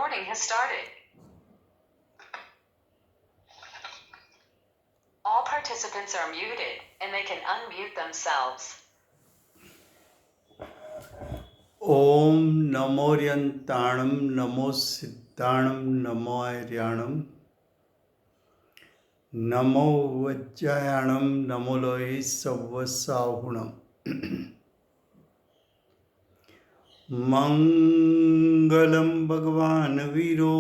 Recording has started. All participants are muted and they can unmute themselves. ओम नमोर्यंताणं नमो सिद्धाणं नमो आर्याणं नमो वज्रायाणं नमो लोहि सवसाहुणम् मंगलम भगवान वीरो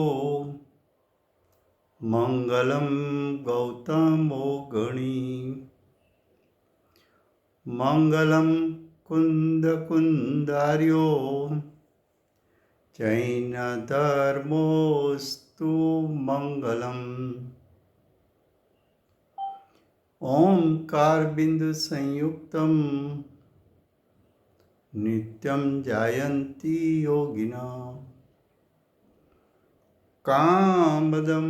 मंगलम गौतमो गणी मंगलम कुंद कुंदार्यो जैन धर्मोस्तु मंगलम। ओंकार बिंदु संयुक्तम नित्यं जायन्ति योगिना कामदं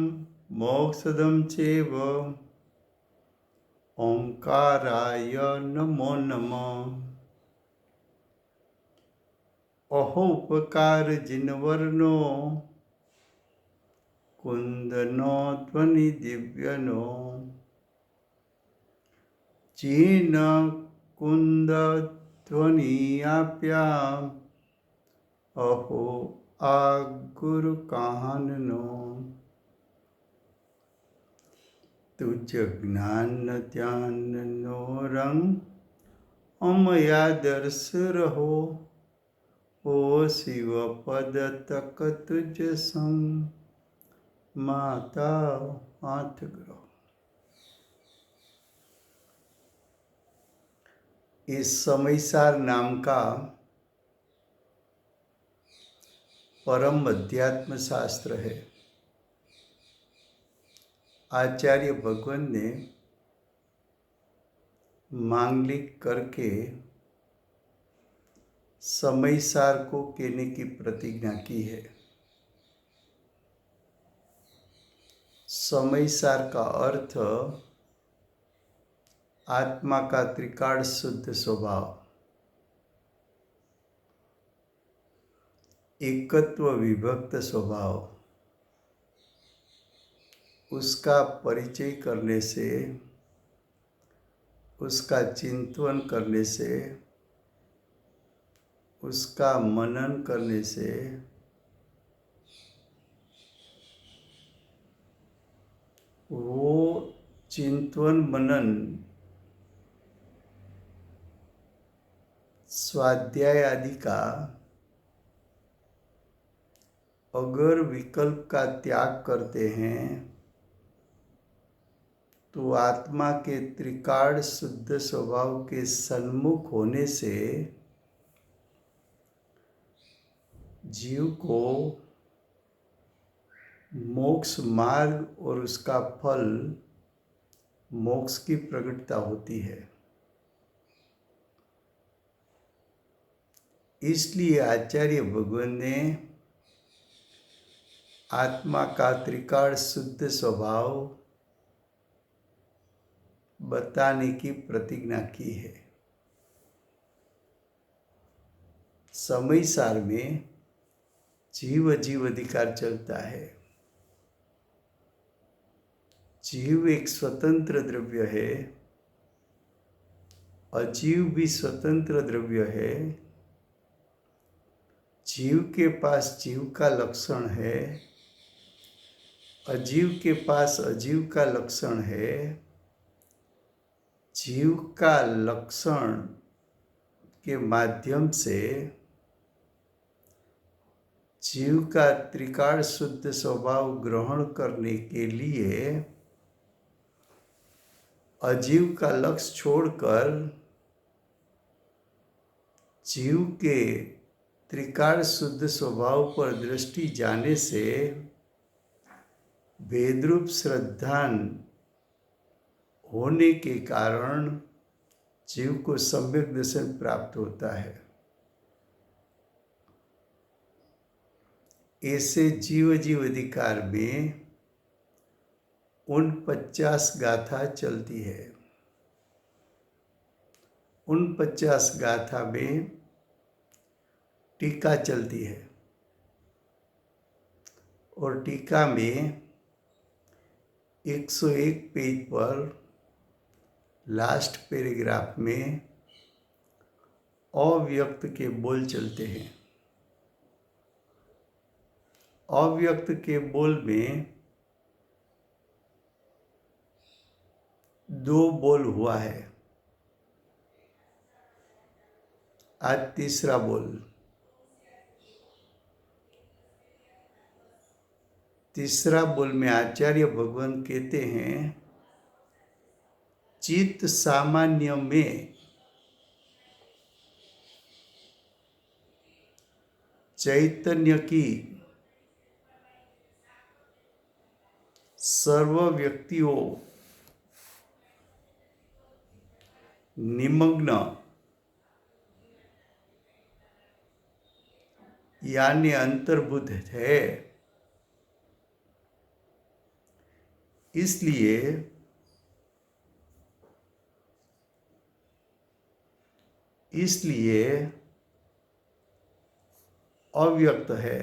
मोक्षदं चैव ओंकाराय नमो नमः। अहोपकार जिनवर्नो कुंदनो ध्वनि दिव्यनो चीन कुंद ध्वनियाप्या अहो आ गुरु काहननो तुझ ज्ञान ध्यान नो रंग अमया दर्श रहो ओ शिव पद तक तुझ संग माता हाथ ग्रह। इस समयसार नाम का परम अध्यात्म शास्त्र है। आचार्य भगवान ने मांगलिक करके समयसार को कहने की प्रतिज्ञा की है। समयसार का अर्थ आत्मा का त्रिकाल शुद्ध स्वभाव, एकत्व विभक्त स्वभाव, उसका परिचय करने से, उसका चिंतन करने से, उसका मनन करने से वो चिंतन मनन स्वाध्याय आदि का अगर विकल्प का त्याग करते हैं तो आत्मा के त्रिकाल शुद्ध स्वभाव के सन्मुख होने से जीव को मोक्ष मार्ग और उसका फल मोक्ष की प्रकटता होती है। इसलिए आचार्य भगवान ने आत्मा का त्रिकाल शुद्ध स्वभाव बताने की प्रतिज्ञा की है। समयसार में जीव अजीव अधिकार चलता है। जीव एक स्वतंत्र द्रव्य है, अजीव भी स्वतंत्र द्रव्य है। जीव के पास जीव का लक्षण है, अजीव के पास अजीव का लक्षण है। जीव का लक्षण के माध्यम से जीव का त्रिकाल शुद्ध स्वभाव ग्रहण करने के लिए अजीव का लक्ष्य छोड़कर जीव के त्रिकाल शुद्ध स्वभाव पर दृष्टि जाने से भेदरूप श्रद्धान होने के कारण जीव को सम्यक दर्शन प्राप्त होता है। ऐसे जीव जीव अधिकार में 49 गाथा चलती है। 49 गाथा में टीका चलती है। और टीका में 101 पेज पर लास्ट पैराग्राफ में अव्यक्त के बोल चलते हैं। अव्यक्त के बोल में 2 बोल हुआ है, आज तीसरा बोल। तीसरा बोल में आचार्य भगवान कहते हैं, चित्त सामान्य में चैतन्य की सर्व व्यक्तियों निमग्न यानी अंतर्भूत है। इसलिए अव्यक्त है।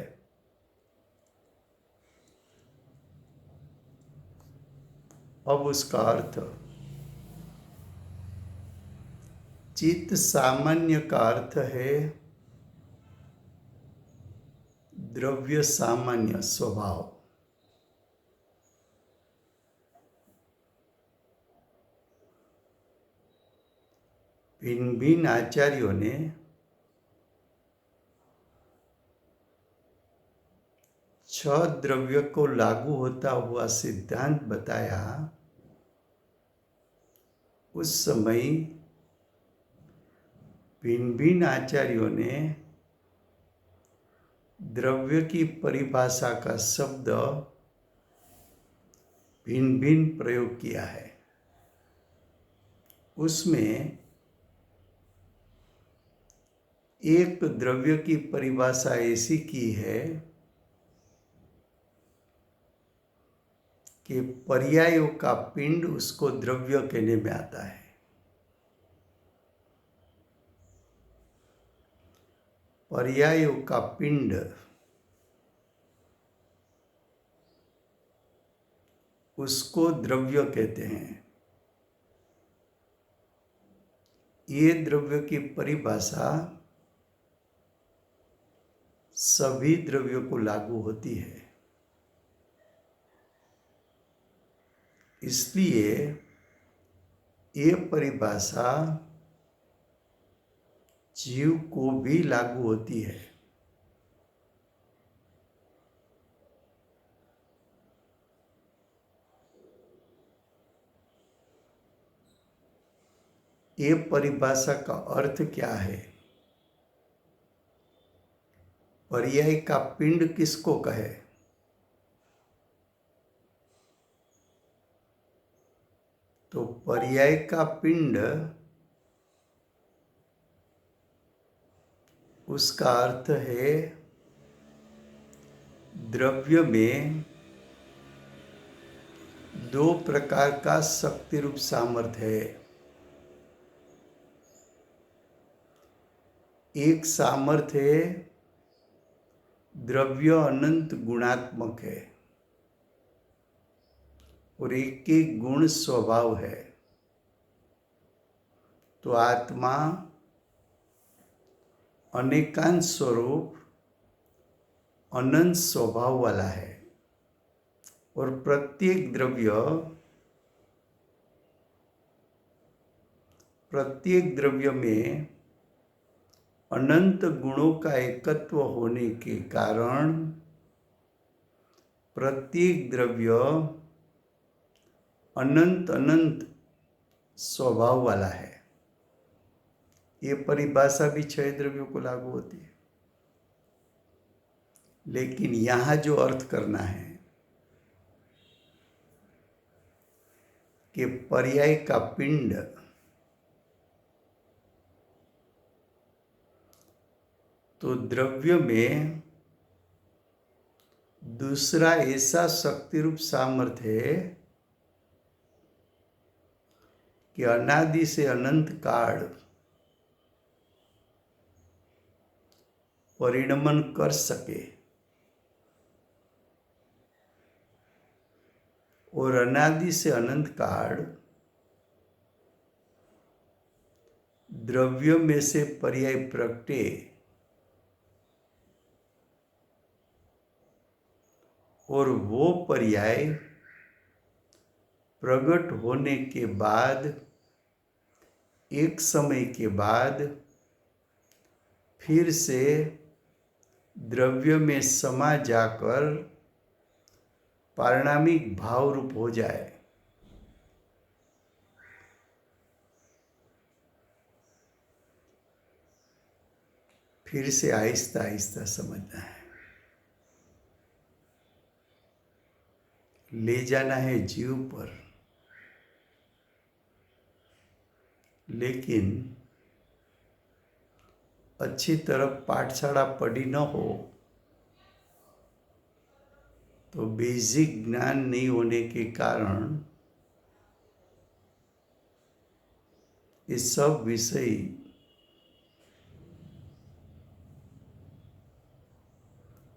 अब उसका अर्थ, चित्त सामान्य का अर्थ है द्रव्य सामान्य स्वभाव। भिन्न भिन्न आचार्यों ने छह द्रव्य को लागू होता हुआ सिद्धांत बताया। उस समय भिन्न भिन्न आचार्यों ने द्रव्य की परिभाषा का शब्द भिन्न भिन्न प्रयोग किया है। उसमें एक द्रव्य की परिभाषा ऐसी की है कि पर्यायों का पिंड उसको द्रव्य कहने में आता है। पर्यायों का पिंड उसको द्रव्य कहते हैं। ये द्रव्य की परिभाषा सभी द्रव्यों को लागू होती है। इसलिए ये परिभाषा जीव को भी लागू होती है। ये परिभाषा का अर्थ क्या है? पर्याय का पिंड किसको कहे? तो पर्याय का पिंड उसका अर्थ है द्रव्य में 2 प्रकार का शक्ति रूप सामर्थ्य है। एक सामर्थ्य है द्रव्य अनंत गुणात्मक है और एक एक गुण स्वभाव है। तो आत्मा अनेकांश स्वरूप अनंत स्वभाव वाला है और प्रत्येक द्रव्य में अनंत गुणों का एकत्व होने के कारण प्रत्येक द्रव्य अनंत स्वभाव वाला है। ये परिभाषा भी 6 द्रव्यों को लागू होती है। लेकिन यहाँ जो अर्थ करना है कि पर्याय का पिंड तो द्रव्य में दूसरा ऐसा शक्ति रूप सामर्थ्य है कि अनादि से अनंत काल परिणमन कर सके। और अनादि से अनंत काल द्रव्य में से पर्याय प्रगटे और वो पर्याय प्रकट होने के बाद एक समय के बाद फिर से द्रव्य में समा जाकर पारिणामिक भाव रूप हो जाए। फिर से आहिस्ता आहिस्ता समझना है, ले जाना है जीव पर, लेकिन अच्छी तरह पाठशाला पढ़ी न हो तो बेसिक ज्ञान नहीं होने के कारण ये सब विषय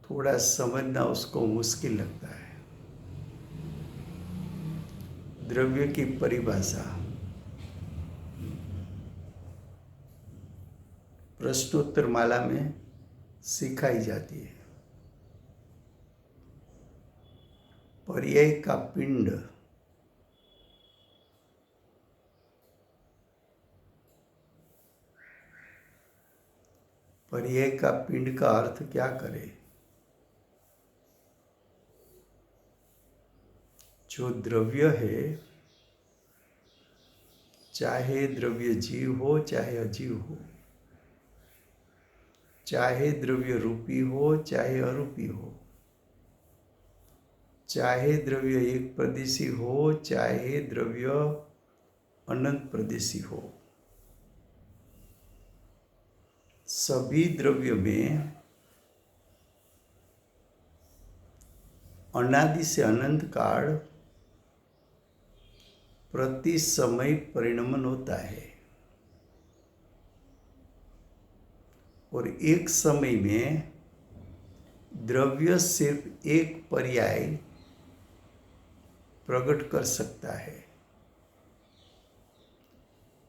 थोड़ा समझना उसको मुश्किल लगता है। द्रव्य की परिभाषा प्रश्नोत्तर माला में सिखाई जाती है। पर्याय का पिंड पर्याय का पिंड का अर्थ क्या करे? जो द्रव्य है, चाहे द्रव्य जीव हो चाहे अजीव हो, चाहे द्रव्य रूपी हो चाहे अरूपी हो, चाहे द्रव्य एक प्रदेशी हो चाहे द्रव्य अनंत प्रदेशी हो, सभी द्रव्य में अनादि से अनंत काल प्रति समय परिणमन होता है और एक समय में द्रव्य सिर्फ एक पर्याय प्रकट कर सकता है।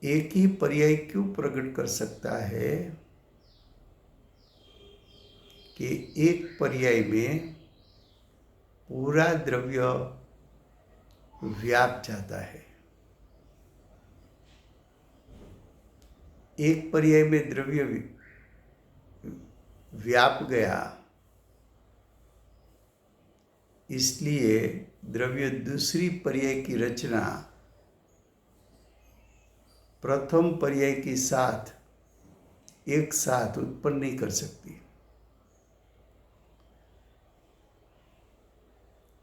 एक ही पर्याय क्यों प्रकट कर सकता है कि एक पर्याय में पूरा द्रव्य व्याप जाता है। एक पर्याय में द्रव्य व्याप गया, इसलिए द्रव्य दूसरी पर्याय की रचना प्रथम पर्याय के साथ एक साथ उत्पन्न नहीं कर सकती।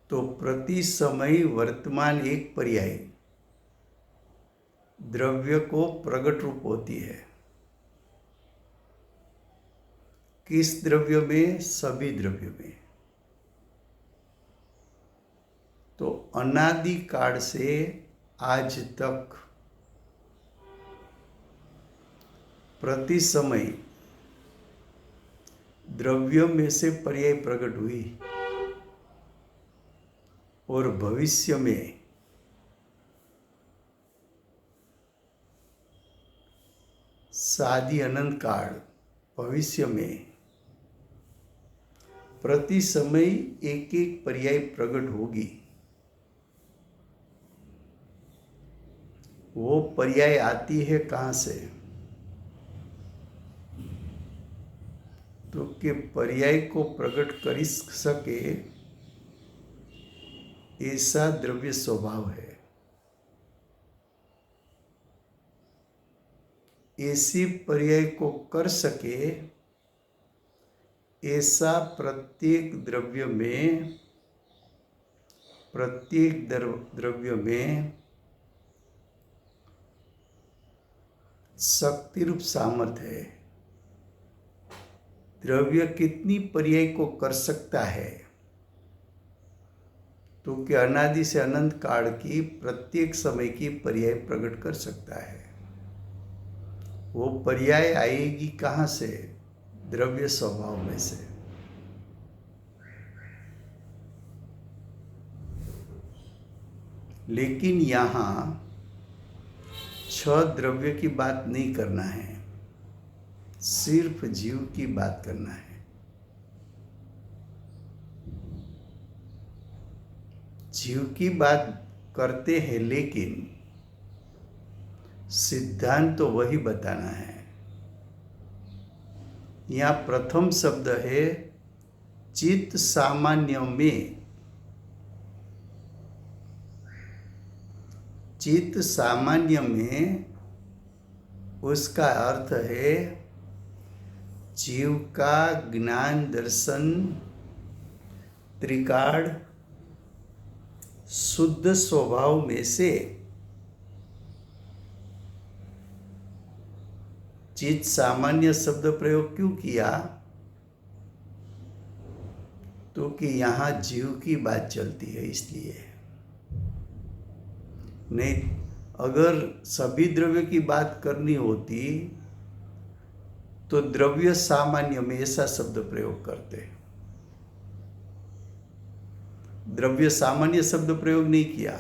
तो प्रति समय वर्तमान एक पर्याय द्रव्य को प्रकट रूप होती है। किस द्रव्य में? सभी द्रव्य में। तो अनादि काल से आज तक प्रति समय द्रव्यों में से पर्याय प्रकट हुई और भविष्य में सादी अनंत काल भविष्य में प्रति समय एक एक पर्याय प्रकट होगी। वो पर्याय आती है कहाँ से? तो कि पर्याय को प्रकट कर सके ऐसा द्रव्य स्वभाव है। ऐसी पर्याय को कर सके ऐसा प्रत्येक द्रव्य में शक्ति रूप सामर्थ्य है। द्रव्य कितनी पर्याय को कर सकता है? तो कि अनादि से अनंत काल की प्रत्येक समय की पर्याय प्रकट कर सकता है। वो पर्याय आएगी कहाँ से? द्रव्य स्वभाव में से। लेकिन यहाँ 6 द्रव्य की बात नहीं करना है, सिर्फ जीव की बात करना है। जीव की बात करते हैं, लेकिन सिद्धांत तो वही बताना है। यहाँ प्रथम शब्द है चित्त सामान्य में। चित्त सामान्य में उसका अर्थ है जीव का ज्ञान दर्शन त्रिकाण शुद्ध स्वभाव में से चित्त सामान्य शब्द प्रयोग क्यों किया? तो कि यहाँ जीव की बात चलती है, इसलिए। नहीं, अगर सभी द्रव्य की बात करनी होती तो द्रव्य सामान्य में ऐसा शब्द प्रयोग करते। द्रव्य सामान्य शब्द प्रयोग नहीं किया।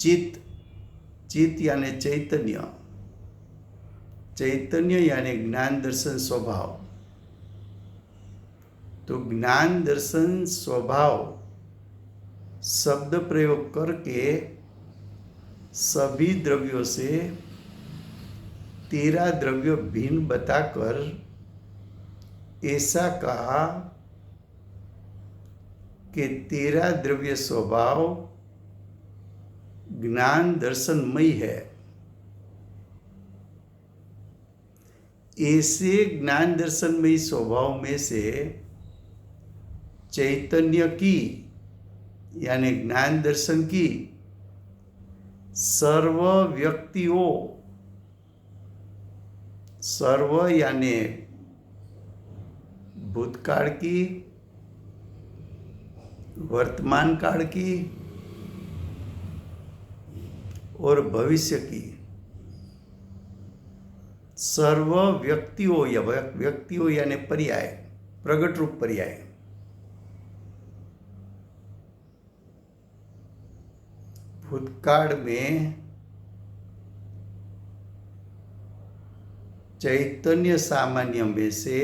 चित्त, चित्त यानी चैतन्य, चैतन्य यानी ज्ञान दर्शन स्वभाव। तो ज्ञान दर्शन स्वभाव शब्द प्रयोग करके सभी द्रव्यों से 13 द्रव्य भिन्न बताकर ऐसा कहा कि 13 द्रव्य स्वभाव ज्ञान दर्शनमय है। ऐसे ज्ञान दर्शनमय स्वभाव में से चैतन्य की यानी ज्ञान दर्शन की सर्व व्यक्तियों, सर्व यानी भूतकाल की, वर्तमान काल की और भविष्य की, सर्व व्यक्तियों या व्यक्तियों यानी पर्याय, प्रगट रूप पर्याय। भूतकाल में चैतन्य सामान्य में से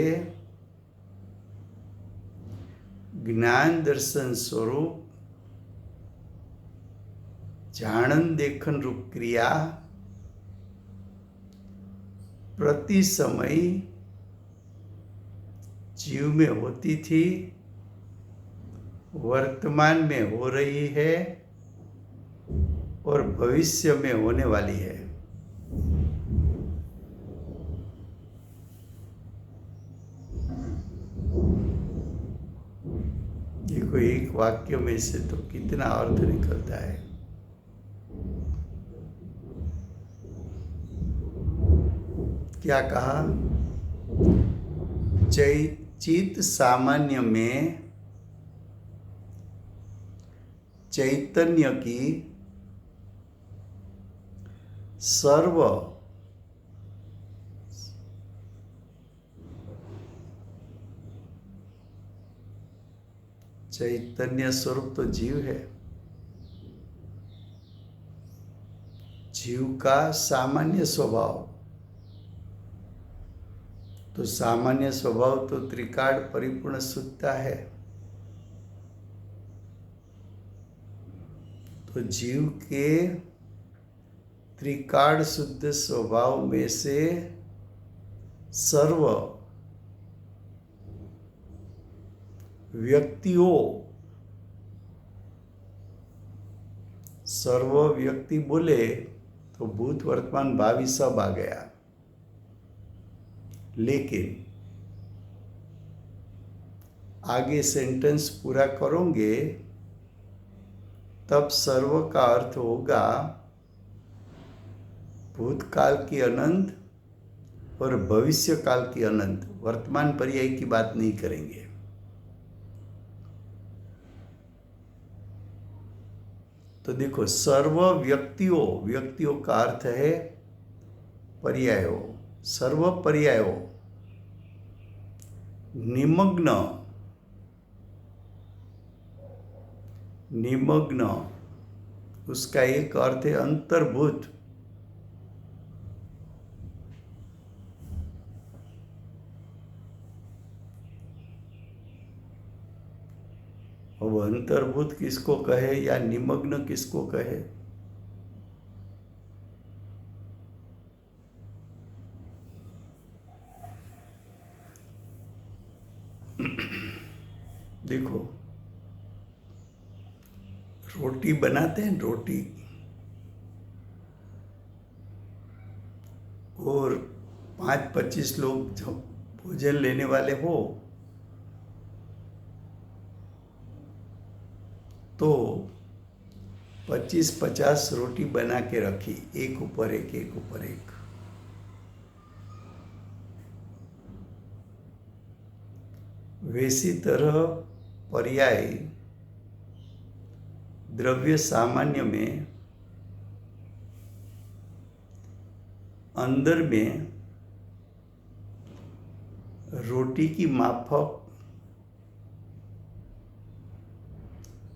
ज्ञान दर्शन स्वरूप जानन देखन रूप क्रिया प्रति समय जीव में होती थी, वर्तमान में हो रही है और भविष्य में होने वाली है। देखो, एक वाक्य में से तो कितना अर्थ निकलता है। क्या कहा? चित्त सामान्य में चैतन्य की सर्व चैतन्य स्वरूप तो जीव है। जीव का सामान्य स्वभाव, तो सामान्य स्वभाव तो त्रिकाल परिपूर्ण शुद्धता है। तो जीव के त्रिकाल शुद्ध स्वभाव में से सर्व व्यक्तियों, सर्व व्यक्ति बोले तो भूत वर्तमान भावी सब आ गया। लेकिन आगे सेंटेंस पूरा करोगे तब सर्व का अर्थ होगा भूतकाल की अनंत और भविष्य काल की अनंत। वर्तमान पर्याय की बात नहीं करेंगे। तो देखो, सर्व व्यक्तियों, व्यक्तियों का अर्थ है पर्यायों, सर्व पर्यायों, निमग्न निमग्न, उसका एक अर्थ है अंतर्भूत। अब अंतर्भूत किसको कहे या निमग्न किसको कहे? देखो, रोटी बनाते हैं, रोटी, और 5-25 लोग जो भोजन लेने वाले हो तो 25-50 रोटी बना के रखी, एक ऊपर एक, एक ऊपर एक। वैसी तरह पर्याय द्रव्य सामान्य में अंदर में रोटी की माफक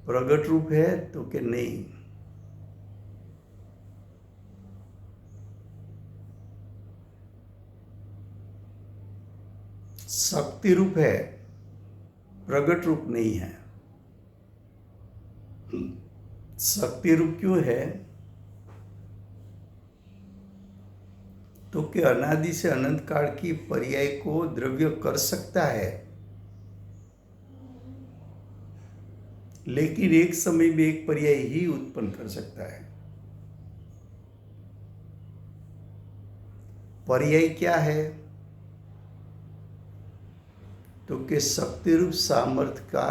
प्रगट रूप है तो कि नहीं? शक्ति रूप है, प्रगट रूप नहीं है। शक्ति रूप क्यों है? तो कि अनादि से अनंत काल की पर्याय को द्रव्य कर सकता है, लेकिन एक समय में एक पर्याय ही उत्पन्न कर सकता है। पर्याय क्या है? तो कि शक्ति रूप सामर्थ्य का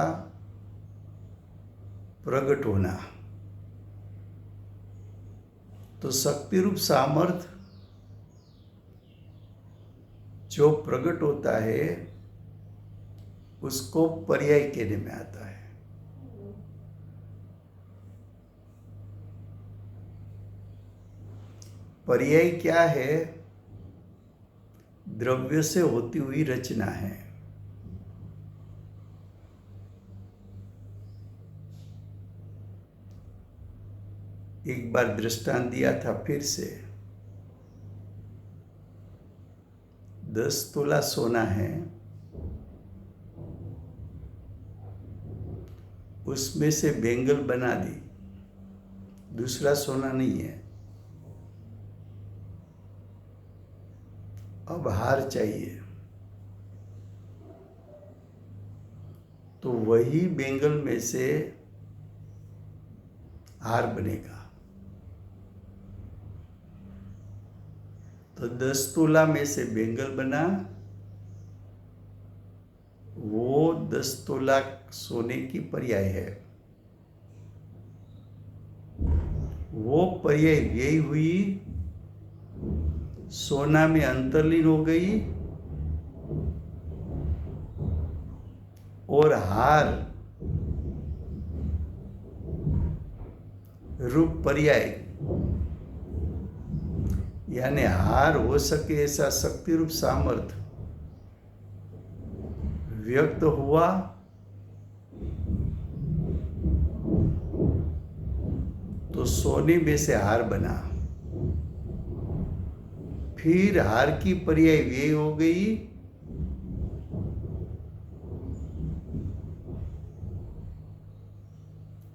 प्रकट होना। तो शक्ति रूप सामर्थ्य जो प्रकट होता है उसको पर्याय कहने में आता है। पर्याय क्या है? द्रव्य से होती हुई रचना है। एक बार दृष्टांत दिया था, फिर से 10 तोला सोना है, उसमें से बेंगल बना दी, दूसरा सोना नहीं है। अब हार चाहिए, तो वही बेंगल में से हार बनेगा। तो 10 तोला में से बेंगल बना, वो 10 तोला सोने की पर्याय है। वो पर्याय यही हुई, सोना में अंतर्लीन हो गई और हार रूप पर्याय, यानी हार हो सके ऐसा शक्ति रूप सामर्थ्य व्यक्त हुआ, तो सोने में से हार बना। फिर हार की पर्याय वे हो गई,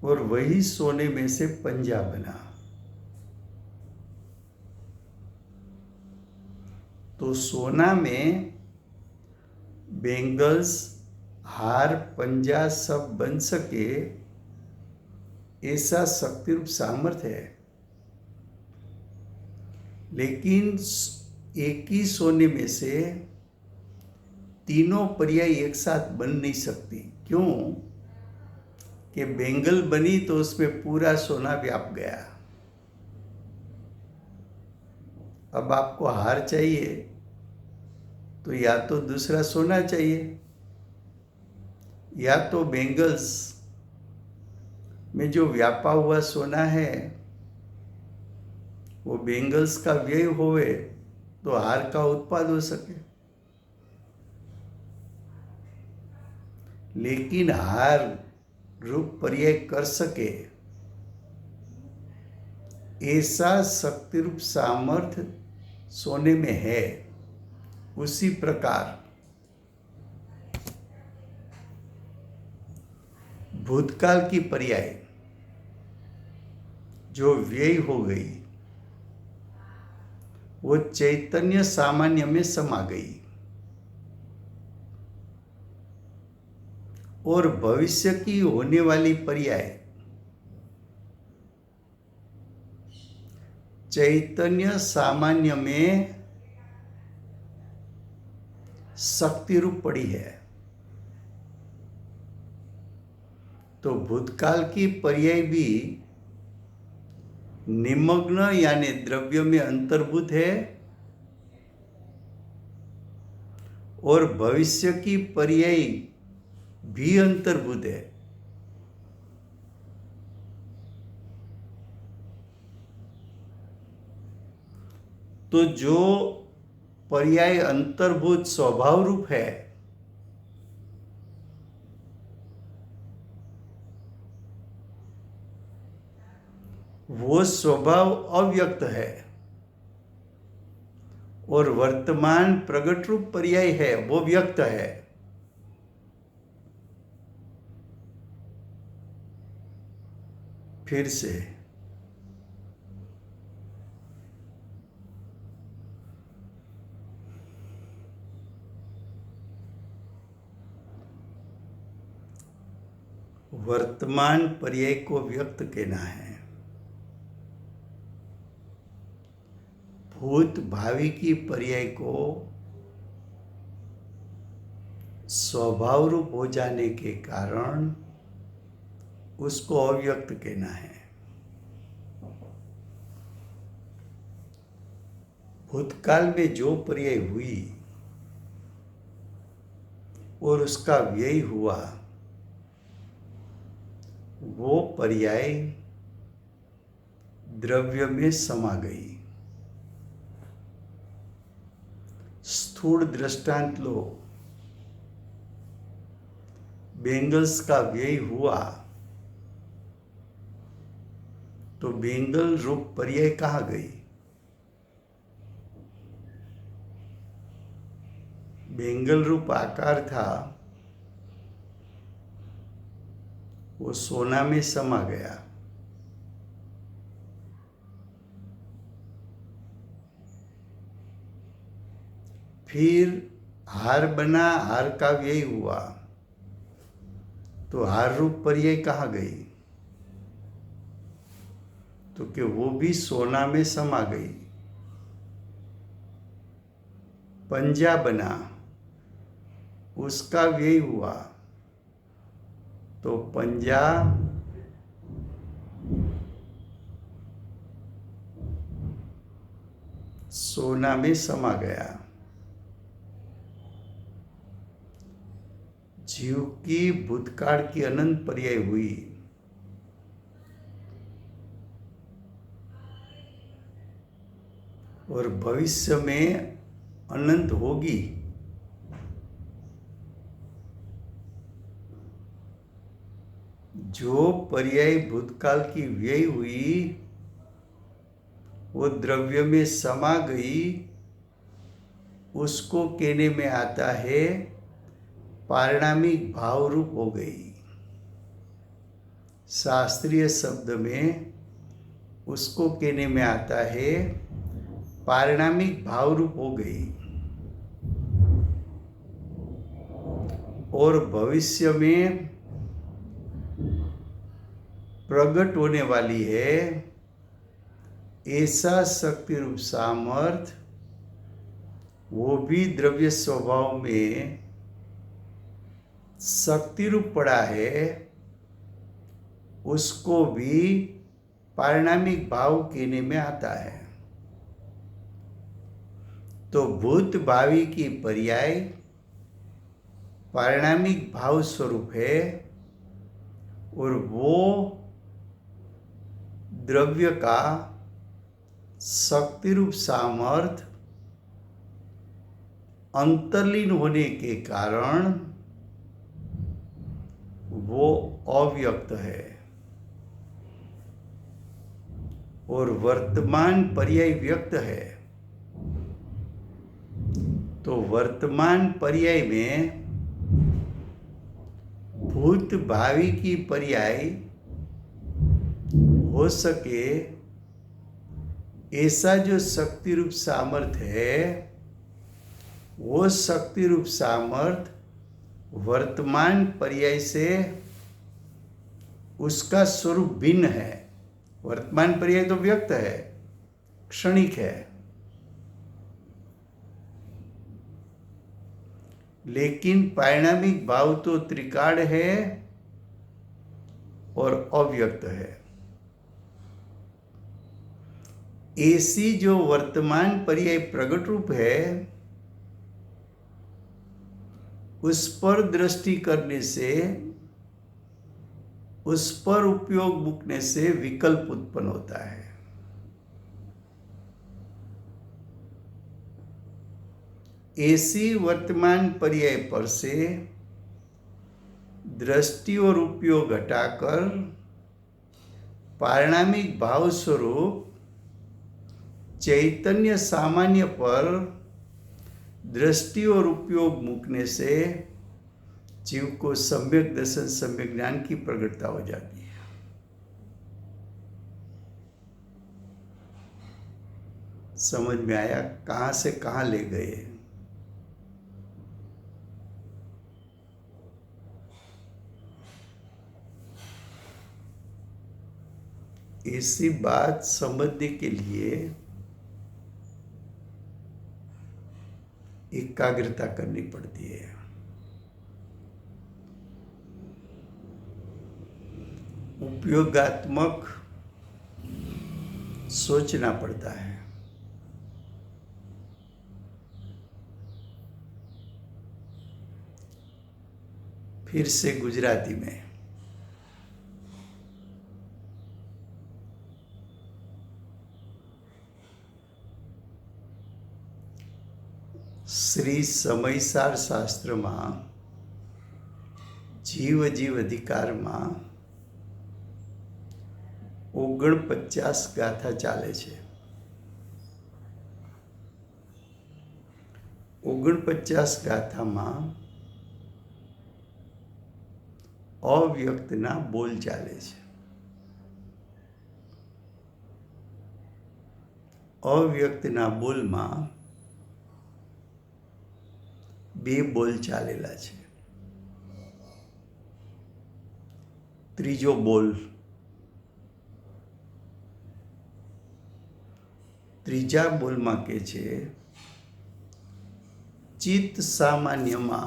और वही सोने में से पंजा बना। तो सोना में बेंगल्स, हार, पंजा सब बन सके ऐसा शक्ति रूप सामर्थ्य है, लेकिन एक ही सोने में से तीनों पर्याय एक साथ बन नहीं सकती। क्यों? कि बेंगल बनी तो उसमें पूरा सोना व्याप गया। अब आपको हार चाहिए तो या तो दूसरा सोना चाहिए, या तो बेंगल्स में जो व्यापा हुआ सोना है वो बेंगल्स का व्यय होवे तो हार का उत्पाद हो सके। लेकिन हार रूप पर्याय कर सके, ऐसा शक्ति रूप सामर्थ्य सोने में है। उसी प्रकार भूतकाल की पर्याय जो व्यय हो गई, वो चैतन्य सामान्य में समा गई, और भविष्य की होने वाली पर्याय चैतन्य सामान्य में शक्ति रूप पड़ी है। तो भूतकाल की पर्याय भी निमग्न यानी द्रव्य में अंतर्भूत है, और भविष्य की पर्याय भी अंतर्भूत है। तो जो पर्याय अंतर्भूत स्वभाव रूप है, वो स्वभाव अव्यक्त है, और वर्तमान प्रगट रूप पर्याय है वो व्यक्त है। फिर से वर्तमान पर्याय को व्यक्त कहना है। भूत भावी की पर्याय को स्वभाव रूप हो जाने के कारण उसको अव्यक्त कहना है। भूतकाल में जो पर्याय हुई और उसका व्यय हुआ, वो पर्याय द्रव्य में समा गई। स्थूल दृष्टांत लो, बेंगल्स का व्यय हुआ तो बेंगल रूप पर्याय कहाँ गई? बेंगल रूप आकार था, वो सोना में समा गया। फिर हार बना, हार का व्यय हुआ तो हार रूप पर्याय कहाँ गई? तो कि वो भी सोना में समा गई। पंजा बना, उसका व्यय हुआ तो पंजा सोना में समा गया। जीव की भूतकाल की अनंत पर्याय हुई, और भविष्य में अनंत होगी। जो पर्याय भूतकाल की व्यय हुई वो द्रव्य में समा गई, उसको कहने में आता है पारिणामिक भाव रूप हो गई। शास्त्रीय शब्द में उसको कहने में आता है पारिणामिक भाव रूप हो गई, और भविष्य में प्रकट होने वाली है ऐसा शक्ति रूप सामर्थ, वो भी द्रव्य स्वभाव में शक्ति रूप पड़ा है, उसको भी पारिणामिक भाव कहने में आता है। तो भूत भावी की पर्याय पारिणामिक भाव स्वरूप है, और वो द्रव्य का शक्ति रूप सामर्थ अंतर्लीन होने के कारण वो अव्यक्त है और वर्तमान पर्याय व्यक्त है, तो वर्तमान पर्याय में भूत भावी की पर्याय हो सके ऐसा जो शक्ति रूप सामर्थ्य है, वो शक्ति रूप सामर्थ्य वर्तमान पर्याय से उसका स्वरूप भिन्न है। वर्तमान पर्याय तो व्यक्त है, क्षणिक है, लेकिन पारिणामिक भाव तो त्रिकाल है और अव्यक्त है। ऐसी जो वर्तमान पर्याय प्रगट रूप है, उस पर दृष्टि करने से, उस पर उपयोग मूकने से विकल्प उत्पन्न होता है। ऐसी वर्तमान पर्याय पर से दृष्टि और उपयोग हटाकर पारिणामिक भाव स्वरूप चैतन्य सामान्य पर दृष्टि और उपयोग मूकने से जीव को सम्यक दर्शन, सम्यक ज्ञान की प्रगटता हो जाती है। समझ में आया कहां से कहां ले गए? ऐसी बात समझने के लिए एकाग्रता करनी पड़ती है। उपयोगात्मक सोचना पड़ता है। फिर से गुजराती में श्री समयसार शास्त्र में जीव जीव अधिकार में 49 गाथा चाले छे। 49 गाथा में अव्यक्तना बोल चाले छे। अव्यक्तना बोल में बे बोल चालेला छे। त्रीजो बोल, त्रीजा बोल में के छे चित्त सामान्य में।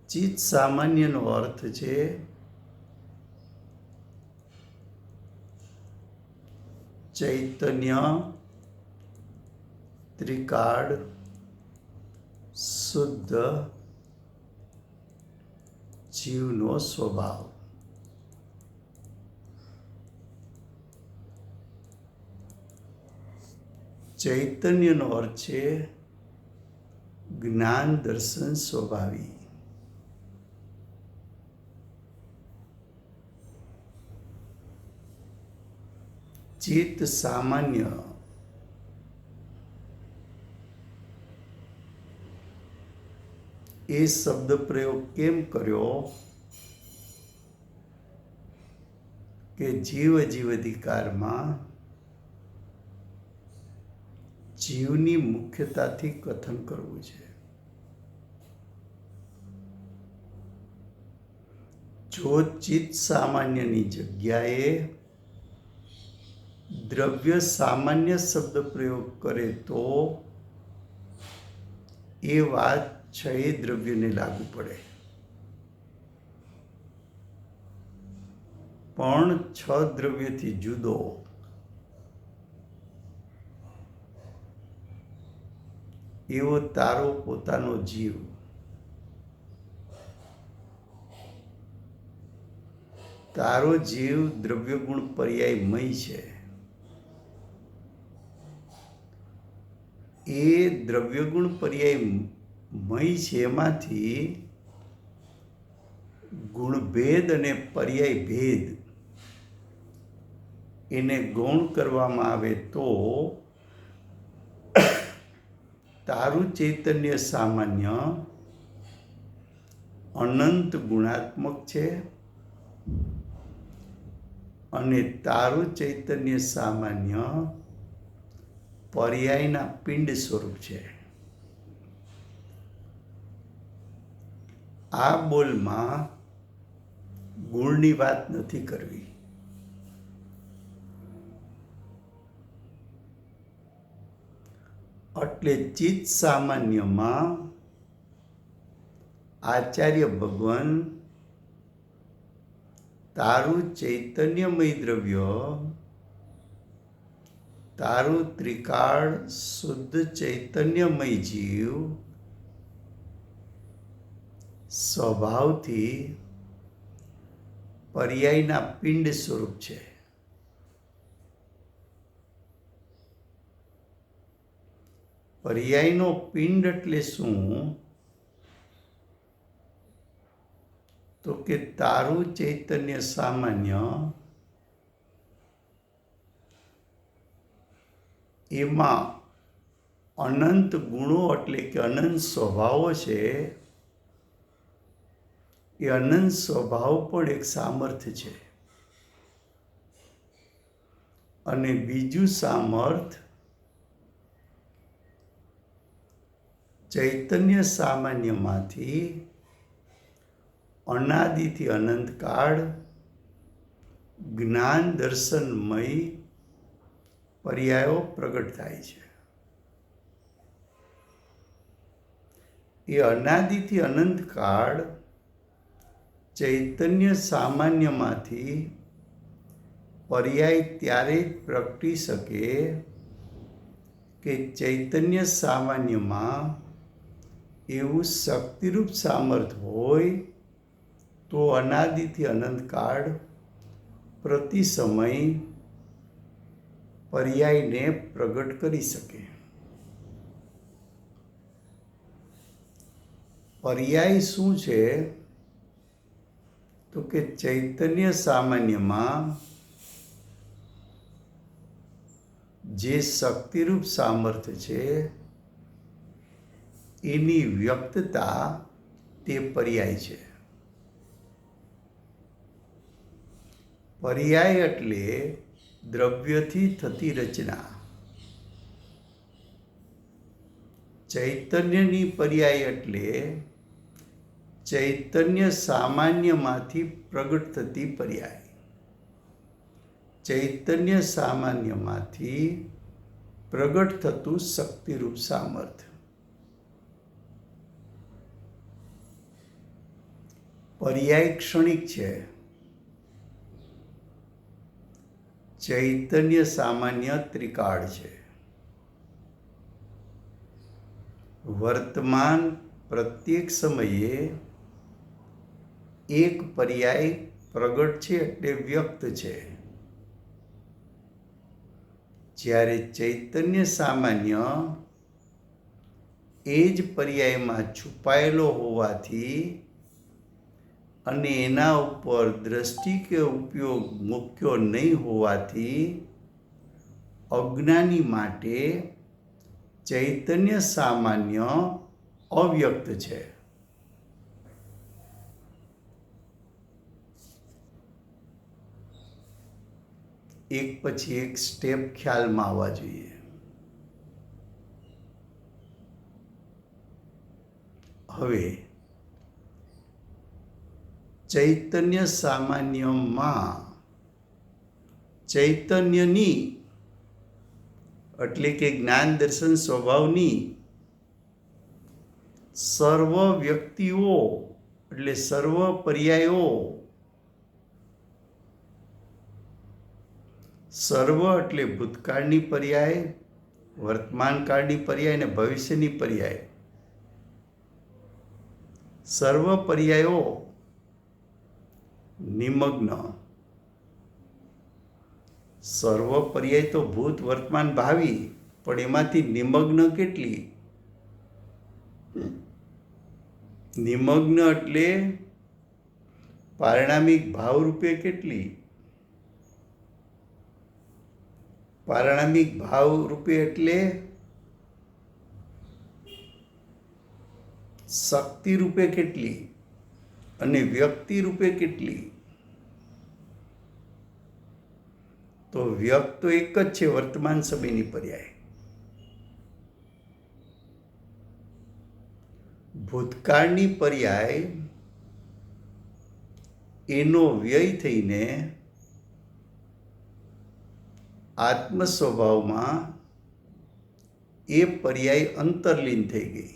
चित्त सामान्य नो अर्थ छे चैतन्य, त्रिकाल, शुद्ध जीवनो स्वभाव। चैतन्यનો अर्थ છે જ્ઞાન દર્શન સ્વભાવી। ચિત્ત સામાન્ય એ શબ્દ પ્રયોગ કેમ કર્યો કે જીવ જીવ અધિકારમાં જીવની મુખ્યતાથી કથન કરવું છે। જો ચિત્ત સામાન્યની જગ્યાએ દ્રવ્ય સામાન્ય શબ્દ પ્રયોગ કરે તો એ વાત છ દ્રવ્યને લાગુ પડે, પણ છ દ્રવ્યથી જુદો એવો તારો પોતાનો જીવ તારો જીવ દ્રવ્યગુણ પર્યાયમય છે। એ દ્રવ્યગુણ પર્યાયમય છે, એમાંથી ગુણભેદ અને પર્યાય ભેદ એને ગૌણ કરવામાં આવે તો તારું ચૈતન્ય સામાન્ય અનંત ગુણાત્મક છે અને તારું ચૈતન્ય સામાન્ય પર્યાયના પિંડ સ્વરૂપ છે. આ બોલમાં ગુણની વાત નથી કરવી. એટલે ચિત્ત સામાન્યમાં આચાર્ય ભગવાન તારું ચૈતન્યમય દ્રવ્ય, તારું ત્રિકાળ શુદ્ધ ચૈતન્યમય જીવ સ્વભાવથી પર્યાયના પિંડ સ્વરૂપ છે. પર્યાયનો પિંડ એટલે શું? તો કે તારું ચૈતન્ય સામાન્ય એમાં અનંત ગુણો એટલે કે અનંત સ્વભાવો છે. એ અનંત સ્વભાવ પણ એક સામર્થ્ય છે. અને બીજું સામર્થ્ય ચૈતન્ય સામાન્યમાંથી અનાદિથી અનંતકાળ જ્ઞાન દર્શનમય પર્યાયો પ્રગટ થાય છે. એ અનાદિથી અનંતકાળ ચૈતન્ય સામાન્યમાંથી પર્યાય ત્યારે જ પ્રગટી શકે કે ચૈતન્ય સામાન્યમાં એવું શક્તિરૂપ સામર્થ્ય હોય તો અનાદિથી અનંતકાળ પ્રતિ સમય પર્યાયને પ્રગટ કરી શકે. પર્યાય શું છે? તો કે ચૈતન્ય સામાન્યમાં જે શક્તિરૂપ સામર્થ્ય છે એની વ્યક્તતા તે પર્યાય છે. પર્યાય એટલે દ્રવ્યથી થતી રચના. ચૈતન્યની પર્યાય એટલે ચૈતન્ય સામાન્યમાંથી પ્રગટ થતી પર્યાય. ચૈતન્ય સામાન્યમાંથી પ્રગટ થતું શક્તિરૂપ સામર્થ્ય. પર્યાય ક્ષણિક છે. ચૈતન્ય સામાન્ય ત્રિકાળ છે. વર્તમાન પ્રત્યેક સમયે એક પર્યાય પ્રગટ છે એટલે વ્યક્ત છે. જ્યારે ચૈતન્ય સામાન્ય એ જ પર્યાયમાં છુપાયેલો હોવાથી અને એના ઉપર દ્રષ્ટિ કે ઉપયોગ મૂક્યો નહીં હોવાથી અજ્ઞાની માટે ચૈતન્ય સામાન્ય અવ્યક્ત છે. એક પછી એક સ્ટેપ ખ્યાલમાં આવવા જોઈએ. હવે ચૈતન્ય સામાન્યમાં ચૈતન્યની એટલે કે જ્ઞાન દર્શન સ્વભાવની સર્વ વ્યક્તિઓ એટલે સર્વ પર્યાયો, સર્વ એટલે ભૂતકાળની પર્યાય, વર્તમાનકાળની પર્યાય અને ભવિષ્યની પર્યાય, સર્વ પર્યાયો નિમગ્ન. સર્વ પર્યાય તો ભૂત વર્તમાન ભાવિ, પણ એમાંથી નિમગ્ન કેટલી? નિમગ્ન એટલે પારણામિક ભાવરૂપે કેટલી? પારણામિક ભાવરૂપે એટલે શક્તિ રૂપે કેટલી અને વ્યક્તિ રૂપે કેટલી? તો વ્યક્ત તો એક જ છે, વર્તમાન સમયની પર્યાય. ભૂતકાળની પર્યાય એનો વ્યય થઈને આત્મ સ્વભાવમાં એ પર્યાય અંતર્લીન થઈ ગઈ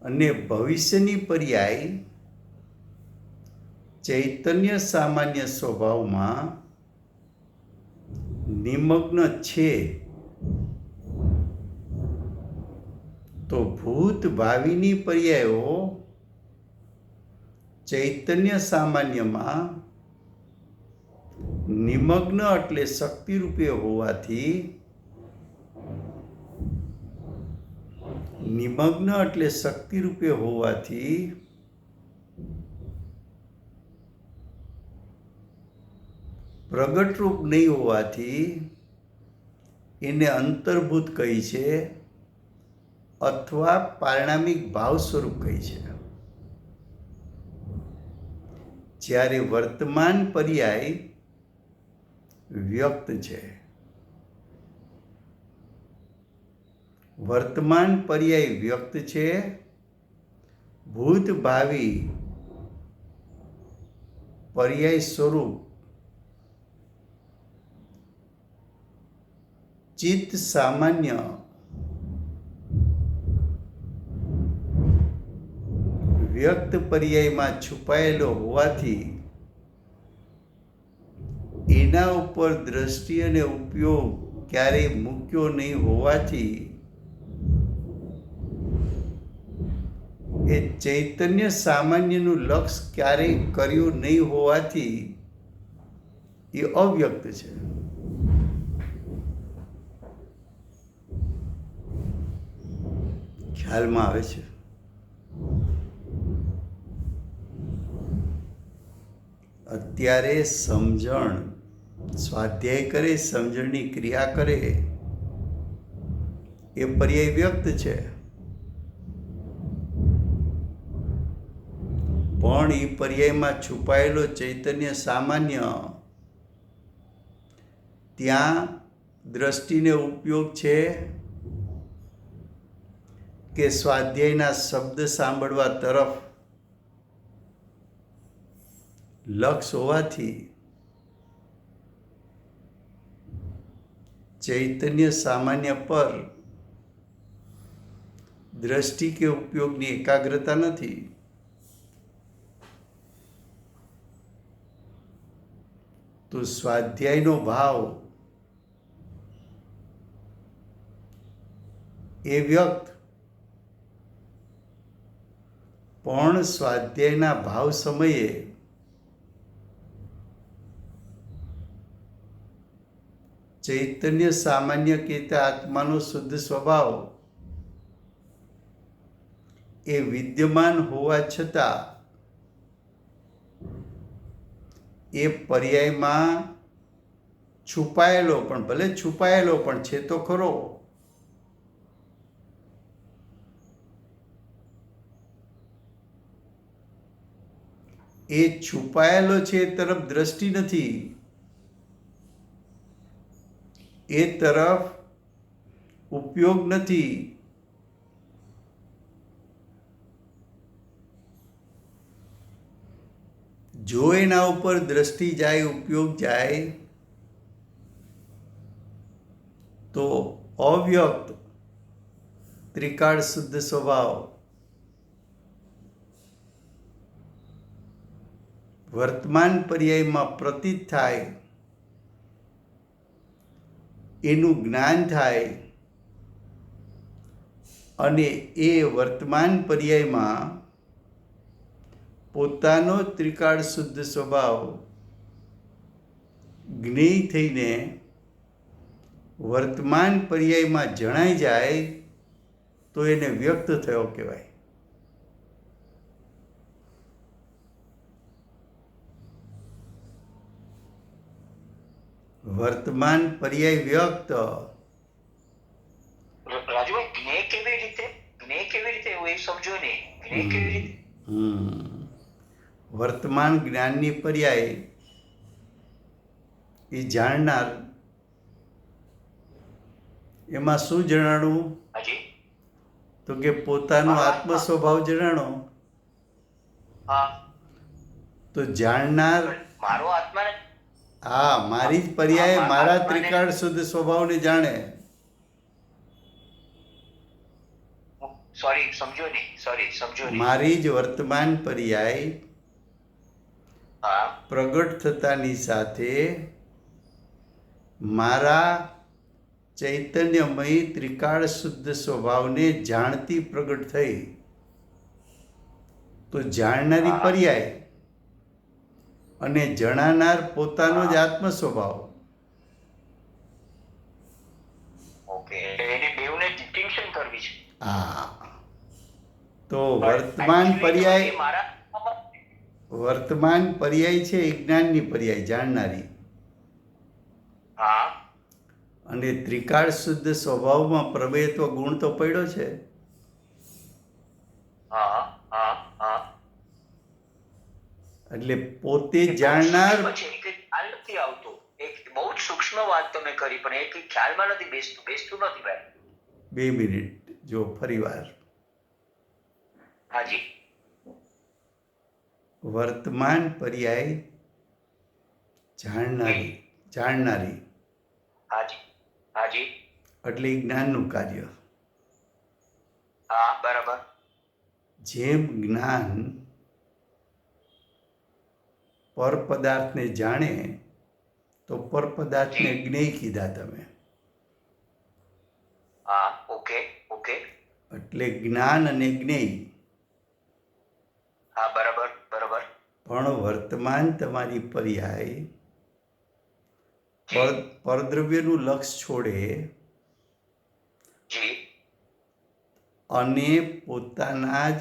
અને ભવિષ્યની પર્યાય ચૈતન્ય સામાન્ય સ્વભાવમાં નિમગ્ન છે. તો ભૂત ભાવિની પર્યાયો ચૈતન્ય સામાન્યમાં નિમગ્ન એટલે શક્તિ રૂપે હોવાથી પ્રગટ રૂપ નહીં હોવાથી એને અંતર્ભૂત કહી છે અથવા પારણામિક ભાવ સ્વરૂપ કહી છે. જ્યારે વર્તમાન પર્યાય વ્યક્ત છે. વર્તમાન પર્યાય વ્યક્ત છે. ભૂત ભાવિ પર્યાય સ્વરૂપ ચિત્ત સામાન્ય વ્યક્ત પર્યાયમાં છુપાયેલો હોવાથી એના ઉપર દ્રષ્ટિ અને ઉપયોગ ક્યારેય મૂક્યો નહીં હોવાથી એ ચૈતન્ય સામાન્યનું લક્ષ ક્યારેય કર્યું નહીં હોવાથી એ અવ્યક્ત છે. ખ્યાલમાં આવે છે? અત્યારે સમજણ સ્વાધ્યાય કરે, સમજણની ક્રિયા કરે એ પર્યાય વ્યક્ત છે. પણ એ પર્યાયમાં છુપાયેલો ચૈતન્ય સામાન્ય ત્યાં દ્રષ્ટિને ઉપયોગ છે કે સ્વાધ્યાયના શબ્દ સાંભળવા તરફ લક્ષ હોવાથી ચૈતન્ય સામાન્ય પર દ્રષ્ટિ કે ઉપયોગની એકાગ્રતા નથી. તો સ્વાધ્યાયનો ભાવ એ વ્યક્ત, પણ સ્વાધ્યાયના ભાવ સમયે ચૈતન્ય સામાન્ય કહેતા આત્માનો શુદ્ધ સ્વભાવ એ વિદ્યમાન હોવા છતાં એ પર્યાયમાં છુપાયેલો, પણ ભલે છુપાયેલો પણ છે તો ખરો. એ છુપાયેલો છે એ તરફ દ્રષ્ટિ નથી, એ તરફ ઉપયોગ નથી. જો એના ઉપર દ્રષ્ટિ જાય, ઉપયોગ જાય, તો અવ્યક્ત ત્રિકાળ શુદ્ધ સ્વભાવ વર્તમાન પર્યાયમાં પ્રતીત થાય, એનું જ્ઞાન થાય અને એ વર્તમાન પર્યાયમાં પોતાનો ત્રિકાળ શુદ્ધ સ્વભાવ જ્ઞેય થઈને વર્તમાન પર્યાયમાં જણાઈ જાય તો એને વ્યક્ત થયો કહેવાય. વર્તમાન પર્યાય વ્યક્ત રાજુભાઈ જ્ઞેય કેવી રીતે એવું એ સમજો નહીં. જ્ઞેય કેવી રીતે? વર્તમાન જ્ઞાનની પર્યાય એ જાણનાર. એમાં શું જણાણું? હાજી. તો કે પોતાનો આત્મ સ્વભાવ જણાણો. હા. તો જાણનાર મારો આત્મા હા મારી જ પર્યાય મારા ત્રિકાળ શુદ્ધ સ્વભાવને જાણે. સમજો નહીં. મારી જ વર્તમાન પર્યાય હા. પ્રગટ થતાની સાથે મારા ચૈતન્યમય ત્રિકાળ શુદ્ધ સ્વભાવને જાણતી પ્રગટ થઈ. તો જાણનારી પર્યાય અને જણાનાર પોતાનો જ આત્મ સ્વભાવ. ઓકે, એને બેઉને ડિસ્ટિંક્શન કરવી છે. હા, તો વર્તમાન પર્યાય છે એ જ્ઞાનની પર્યાય જાણનારી. હા. અને ત્રિકાળ શુદ્ધ સ્વભાવમાં પ્રમેયત્વ ગુણ તો પડ્યો છે. હા. એટલે પોતે જાણનાર. ખ્યાલ નથી આવતો. એક બહુ જ સૂક્ષ્મ વાત તમે કરી, પણ એ ખ્યાલમાં નથી બેસતું નથી ભાઈ. 2 મિનિટ જો ફરીવાર. હાજી. વર્તમાન પર્યાય જાણનારી હાજી. એટલે જ્ઞાનનું કાર્ય. હા, બરાબર. જેમ જ્ઞાન પર પદાર્થને જાણે તો પર પદાર્થને જ્ઞેય કીધા તમે. હા, ઓકે. એટલે જ્ઞાન અને જ્ઞેય. હા, બરાબર. પણ વર્તમાન તમારી પર્યાય પરદ્રવ્યનું લક્ષ છોડે અને પોતાના જ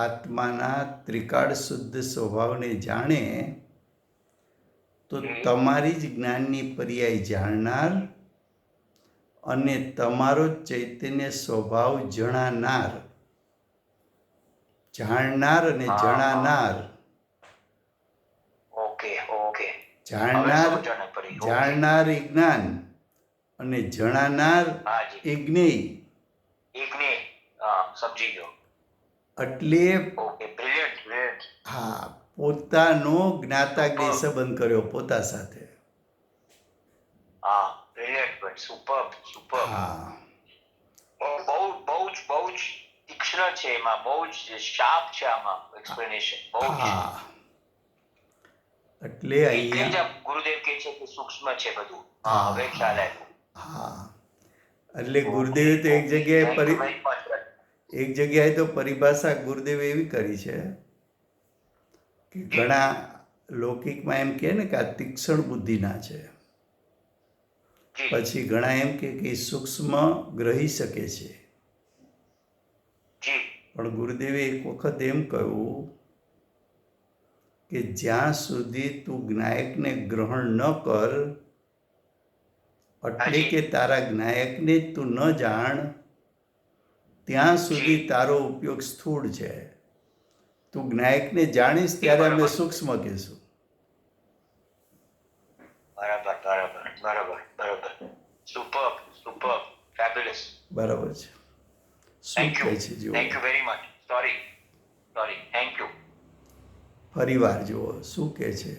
આત્માના ત્રિકાળ શુદ્ધ સ્વભાવને જાણે તો તમારી જ જ્ઞાનની પર્યાય જાણનાર અને તમારો ચૈતન્ય સ્વભાવ જણાનાર. જાણનાર અને જણાનાર. ઓકે. જાણનાર એ જ્ઞાન અને જણાનાર એ જ્ઞેય. સમજી ગયો. એટલે હા, પોતાનો જ્ઞાતા જ્ઞેય સંબંધ કર્યો પોતા સાથે. હા, સુપર. હા, બહુ જ તીક્ષ્ણ છે એમાં, બહુ જ શાર્પ છે આમાં એક્સપ્લેનેશન. હા, એટલે અહીંયા ગુરુદેવ કહે છે કે સૂક્ષ્મ છે બધું. હા, હવે ખ્યાલ આવ્યો. હા, એટલે ગુરુદેવે તો એક જગ્યાએ તો પરિભાષા ગુરુદેવે એવી કરી છે કે ઘણા લૌકિકમાં એમ કહે ને કે આ તીક્ષ્ણ બુદ્ધિના છે. પછી ઘણા એમ કે સૂક્ષ્મ ગ્રહી શકે છે. પણ ગુરુદેવે એક વખત એમ કહ્યું કે જ્યાં સુધી તું જ્ઞાયકને ગ્રહણ ન કર, એટલે કે તારા જ્ઞાયકને તું ન જાણ, ત્યાં સુધી તારો ઉપયોગ સ્થૂળ છે. તું જ્ઞાયકને જાણીશ ત્યારે અમે સૂક્ષ્મ કહીશું. બરાબર. સુપર. ફેબ્યુલસ. બરાબર છે. શું કહે છે જુઓ. Thank you very much. Sorry. Thank you. ફરીવાર જુઓ શું કહે છે.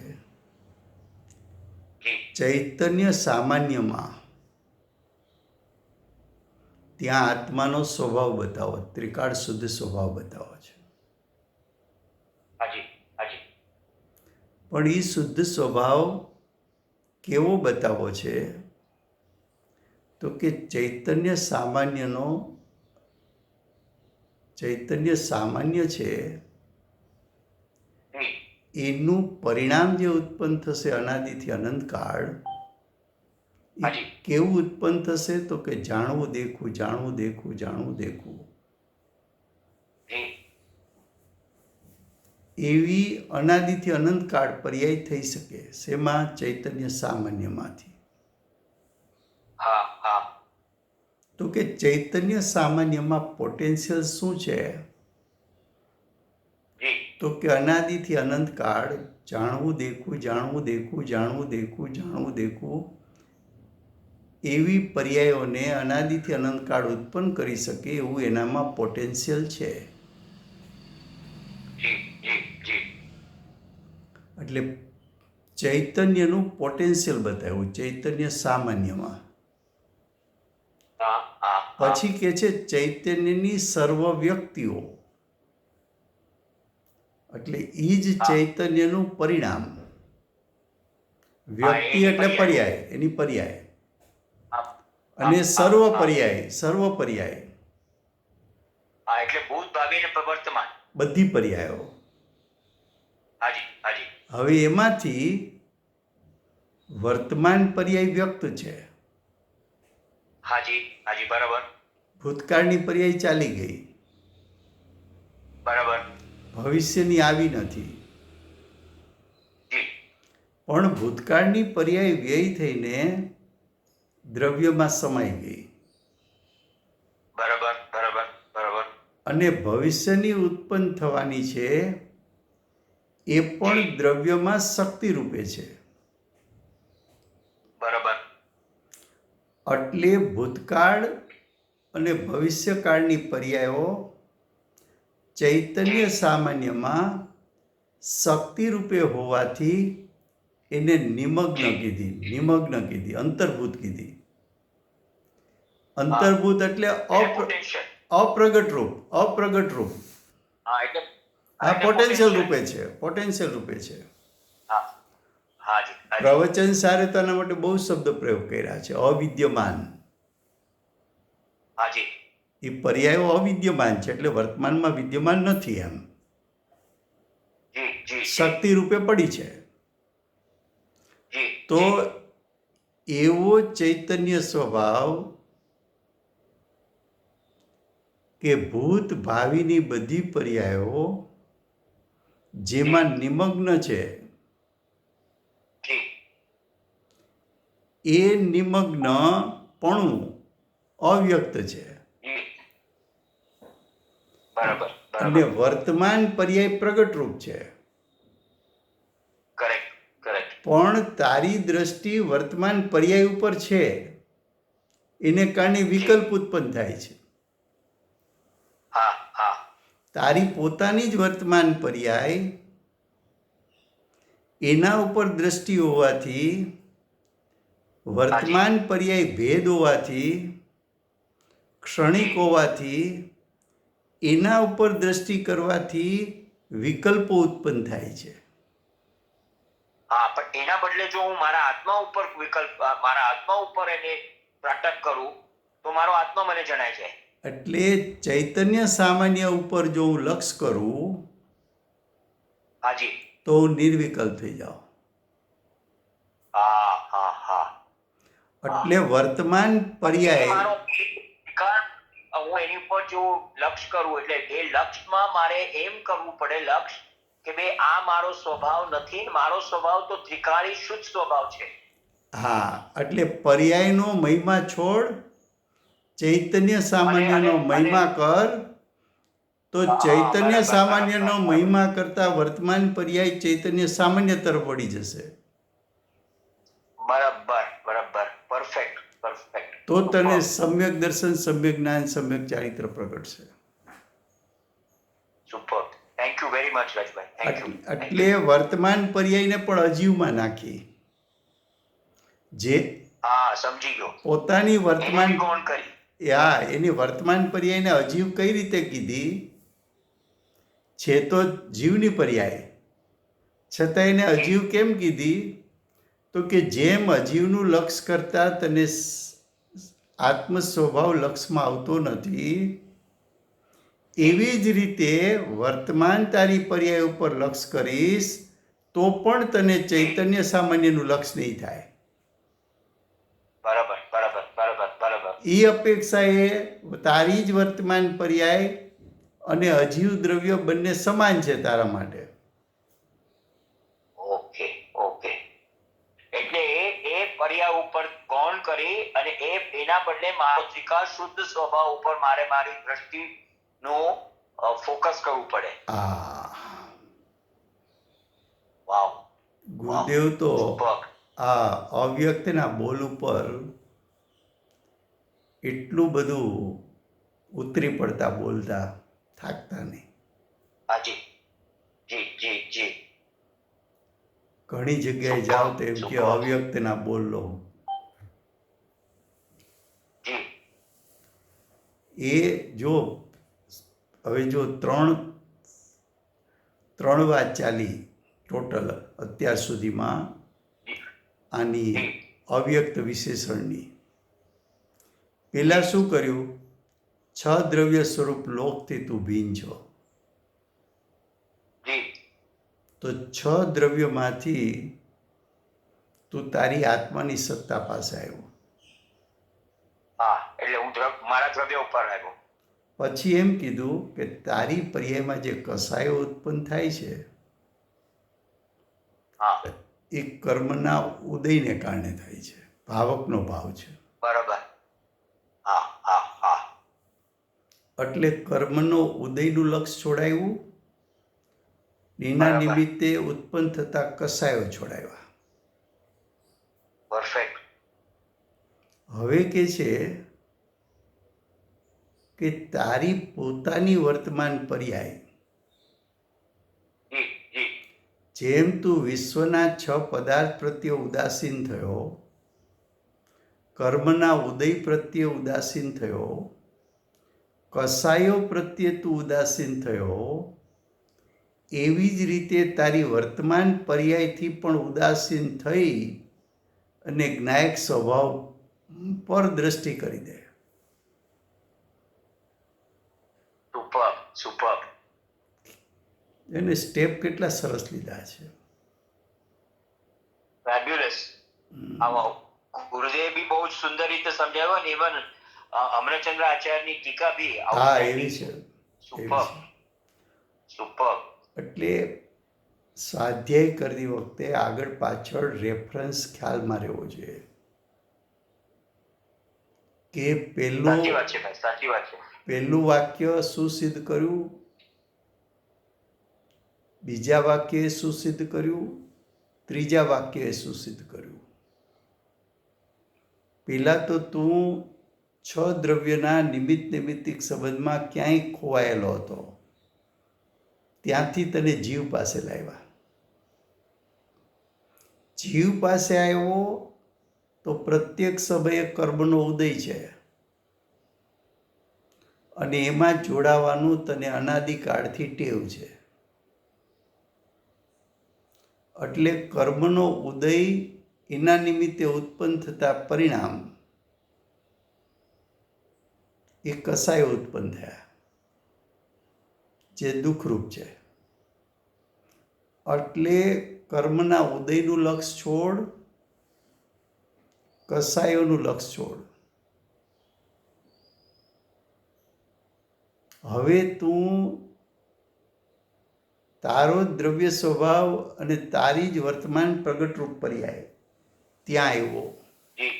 ચૈતન્ય સામાન્યમાં ત્યાં આત્માનો સ્વભાવ બતાવો, ત્રિકાળ શુદ્ધ સ્વભાવ બતાવો છે. હાજી. પણ એ શુદ્ધ સ્વભાવ કેવો બતાવો છે? તો કે ચૈતન્ય સામાન્ય છે એનું પરિણામ જે ઉત્પન્ન થશે અનાદિથી અનંતકાળ, એ કેવું ઉત્પન્ન થશે? તો કે જાણવું દેખવું. એવી અનાદિથી અનંતકાળ પર્યાય થઈ શકે શેમાં? ચૈતન્ય સામાન્યમાંથી. તો કે ચૈતન્ય સામાન્યમાં પોટેન્શિયલ શું છે? જી તો કે અનાદિથી અનંતકાળ જાણવું દેખવું જાણવું દેખવું જાણવું દેખવું જાણવું દેખવું એવી પર્યાયોને અનાદિથી અનંતકાળ ઉત્પન્ન કરી શકે એવું એનામાં પોટેન્શિયલ છે. જી જી જી એટલે ચૈતન્યનું પોટેન્શિયલ બતાવ્યું ચૈતન્ય સામાન્યમાં. હા હા હા. પછી કે છે ચૈતન્યની સર્વ વ્યક્તિઓ, એટલે એ જ ચૈતન્યનું પરિણામ. વ્યક્તિ એની એટલે પર્યાય. પર્યાય, એની પર્યાય, હા, અને હા, સર્વ હા, પર્યાય, સર્વ પર્યાય, હા, એટલે ભૂત ભાવિ ને પ્રવર્તમાન. બધી પર્યાયો. હાજી હાજી. હવે એમાંથી વર્તમાન પર્યાય વ્યક્ત છે, હાજી હાજી બરાબર ભૂતકાળની પર્યાય ચાલી ગઈ, બરાબર. ભવિષ્યની આવી નથી. જી પણ ભૂતકાળની પર્યાય વ્યય થઈને દ્રવ્યમાં સમાઈ ગઈ, બરાબર બરાબર બરાબર. અને ભવિષ્યની ઉત્પન્ન થવાની છે એ પણ દ્રવ્યમાં શક્તિ રૂપે છે. બરાબર. એટલે ભૂતકાળ અને ભવિષ્યકાળની પર્યાયો ચૈતન્ય સામાન્યમાં શક્તિ રૂપે હોવાથી એને નિમગ્ન કીધી, અંતર્ભૂત કીધી. અંતર્ભૂત એટલે પોટેન્શિયલ. અપ્રગટ રૂપ. હા એટલે આ પોટેન્શિયલ રૂપે છે, પોટેન્શિયલ રૂપે છે. હા હાજી હાજી. પ્રવચન સારે તો આના માટે બહુ શબ્દ પ્રયોગ કર્યા છે. અવિદ્યમાન, હાજી એ પર્યાયો અવિદ્યમાન છે, એટલે વર્તમાનમાં વિદ્યમાન નથી એમ, જી જી શક્તિ રૂપે પડી છે. જી તો એવો ચૈતન્ય સ્વભાવ કે ભૂત ભાવિની બધી પર્યાયો જેમાં નિમગ્ન છે, જી એ નિમગ્નપણું અવ્યક્ત છે. જી બરાબર અને બરાબર. વર્તમાન પર્યાય પ્રગટ રૂપ છે. Correct correct. પણ તારી દ્રષ્ટિ વર્તમાન પર્યાય ઉપર છે, એને કારણે વિકલ્પ ઉત્પન્ન થાય છે. હા હા તારી પોતાની જ વર્તમાન પર્યાય એના ઉપર દ્રષ્ટિ હોવાથી, વર્તમાન પર્યાય ભેદ હોવાથી, ક્ષણિક હોવાથી, એના ઉપર દ્રષ્ટિ કરવાથી વિકલ્પો ઉત્પન્ન થાય છે. હા પણ એના બદલે જો હું મારા આત્મા ઉપર એને પ્રકટ કરું તો મારો આત્મા મને જણાય છે. એટલે ચૈતન્ય સામાન્ય ઉપર જો હું લક્ષ કરું હાજી. તો હું નિર્વિકલ્પ થઈ જાઉં. હા હા હા. એટલે વર્તમાન એ પર્યાય મારો વિકાર, હું એની ઉપર જો લક્ષ કરું એટલે એ લક્ષમાં મારે એમ કરવું પડે લક્ષ કે બે આ મારો સ્વભાવ નથી ને મારો સ્વભાવ તો ત્રિકાળી શુદ્ધ સ્વભાવ છે. હા, એટલે પર્યાયનો મહિમા છોડ, ચૈતન્ય સામાન્યનો મહિમા કર, તો ચૈતન્ય બરાબર, સામાન્યનો બરાબર. મહિમા કરતા વર્તમાન પર્યાય ચૈતન્ય સામાન્ય તરફ વળી જશે. બરાબર બરાબર. Perfect perfect. તો તને સમ્યક દર્શન, સમ્યક જ્ઞાન, સમ્યક ચારિત્ર પ્રગટશે. Super. Thank you very much Rajbhai. Thank you. એટલે વર્તમાન પર્યાયને પણ અજીવમાં નાખી, જે હા સમજી ગયો. પોતાની એને વર્તમાન ગૌણ કરી. એની વર્તમાન પર્યાયને અજીવ કઈ રીતે કીધી? છે તો જીવની પર્યાય, છતાં એને અજીવ કેમ કીધી? તો કે જેમ અજીવનું લક્ષ કરતા તને આત્મ સ્વભાવ લક્ષમાં આવતો નથી, એવી જ રીતે વર્તમાન તારી પર્યાય ઉપર લક્ષ કરીશ તો પણ તને ચૈતન્ય સામાન્યનું લક્ષ નહીં થાય. બરાબર બરાબર બરાબર બરાબર. એ અપેક્ષાએ તારી જ વર્તમાન પર્યાય અને અજીવ દ્રવ્ય બંને સમાન છે તારા માટે. Okay okay. એટલે એ પર્યાય ઉપર ગૌણ કરી અને એના બદલે મારો ત્રિકાળ શુદ્ધ સ્વભાવ ઉપર મારે મારી દ્રષ્ટિનું ફોકસ કરવું પડે. આ વાવ, ગુરુદેવ તો સુપર. આ અવ્યક્તના બોલ ઉપર એટલું બધું ઉતરી પડતા બોલતા થાકતા નહીં. હાજી, જી જી જી. ઘણી જગ્યાએ જાઓ તો એમ કે અવ્યક્તના બોલ લો. જી એ જો હવે જો ત્રણ વાત ચાલી ટોટલ અત્યાર સુધીમાં આની અવ્યક્ત વિશેષણની. પહેલાં શું કર્યું? 6 દ્રવ્ય સ્વરૂપ લોકથી તું ભિન્ન છો. જી તો 6 દ્રવ્યમાંથી તું તારી આત્માની સત્તા પાસે આવ્યો. હા, એટલે હું મારા દ્રવ્ય ઉપર આવ્યો. પછી એમ કીધું કે તારી પર્યાયમાં જે કસાયો ઉત્પન્ન થાય છે હા, એ કર્મના ઉદયને કારણે થાય છે. ભાવકનો ભાવ છે. બરાબર. હા હા હા. એટલે કર્મનો ઉદયનું લક્ષ છોડાયું, એના બરાબર. નિમિત્તે ઉત્પન્ન થતા કસાયો છોડાવ્યા. પરફેક્ટ. હવે કે છે કે તારી પોતાની વર્તમાન પર્યાય, જી જી જેમ તું વિશ્વના 6 પદાર્થ પ્રત્યે ઉદાસીન થયો, કર્મના ઉદય પ્રત્યે ઉદાસીન થયો, કસાયો પ્રત્યે તું ઉદાસીન થયો, એવી જ રીતે તારી વર્તમાન પર્યાયથી પણ ઉદાસીન થઈ અને જ્ઞાયક સ્વભાવ પર દ્રષ્ટિ કરી દે. Super super. એને સ્ટેપ કેટલા સરસ લીધા છે. ફેબ્યુલસ. આવો ગુરુદેવ બી બહુ જ સુંદર રીતે સમજાવ્યો ને. ઇવન અમરચંદ્ર આચાર્યની ટીકા બી હા, એવી છે. Super super. એટલે સ્વાધ્યાય કરતી વખતે આગળ પાછળ રેફરન્સ ખ્યાલમાં રહેવો જોઈએ કે સાચી વાત છે ભાઈ, સાચી વાત છે. પહેલું વાક્ય શું સિદ્ધ કર્યું, બીજા વાક્યએ શું સિદ્ધ કર્યું, ત્રીજા વાક્યએ શું સિદ્ધ કર્યું. પહેલાં તો તું 6 દ્રવ્યના નિમિત્તિક સંબંધમાં ક્યાંય ખોવાયેલો હતો, ત્યાંથી તને જીવ પાસે લાવ્યા. જીવ પાસે આવ્યો તો પ્રત્યેક સમયે કર્મનો ઉદય છે અને એમાં જોડાવાનું તને અનાદિકાળથી ટેવ છે. એટલે કર્મનો ઉદય, એના નિમિત્તે ઉત્પન્ન થતા પરિણામ, એ કસાયો ઉત્પન્ન થયા જે દુઃખરૂપ છે. એટલે કર્મના ઉદયનું લક્ષ છોડ, કસાયોનું લક્ષ છોડ. હવે તું તારો દ્રવ્ય સ્વભાવ અને તારી જ વર્તમાન પ્રગટરૂપ પર્યાય ત્યાં આવ્યો. જી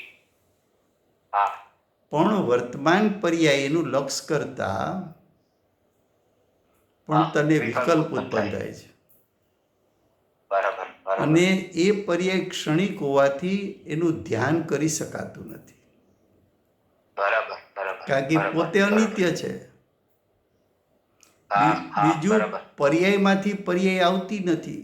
હા. પણ વર્તમાન પર્યાય એનું લક્ષ કરતા પણ તને વિકલ્પ ઉત્પન્ન થાય છે. બરાબર બરાબર. અને એ પર્યાય ક્ષણિક હોવાથી એનું ધ્યાન કરી શકાતું નથી, બરાબર બરાબર. કારણ કે બરાબર, પોતે બરાબર. અનિત્ય છે. હા, હા, બીજું બરાબર. પર્યાયમાંથી પર્યાય આવતી નથી.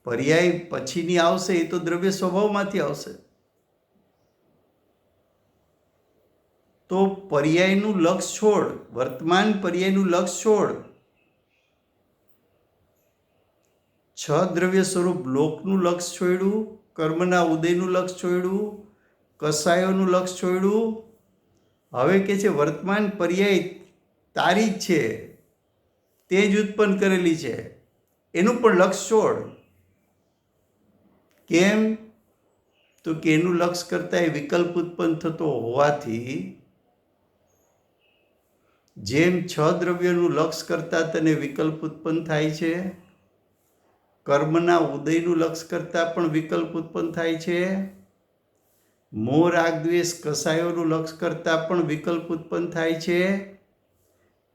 પર્યાય પછીની આવશે એ તો દ્રવ્ય સ્વભાવમાંથી આવશે. તો પર્યાયનું લક્ષ છોડ, વર્તમાન પર્યાયનું લક્ષ છોડ. 6 દ્રવ્ય સ્વરૂપ લોકનું લક્ષ છોડ્યું, કર્મના ઉદયનું લક્ષ છોડ્યું, કસાયોનું લક્ષ છોડ્યું. હવે કે છે વર્તમાન પર્યાય તારી જ છે, તે જ ઉત્પન્ન કરેલી છે, એનું પણ લક્ષ છોડ. કેમ? તો કે એનું લક્ષ કરતાં એ વિકલ્પ ઉત્પન્ન થતો હોવાથી જેમ 6 દ્રવ્યનું લક્ષ કરતાં તને વિકલ્પ ઉત્પન્ન થાય છે, કર્મના ઉદયનું લક્ષ કરતાં પણ વિકલ્પ ઉત્પન્ન થાય છે. મોહ રાગ દ્વેષ કસાયોનું લક્ષ કરતાં પણ વિકલ્પ ઉત્પન્ન થાય છે.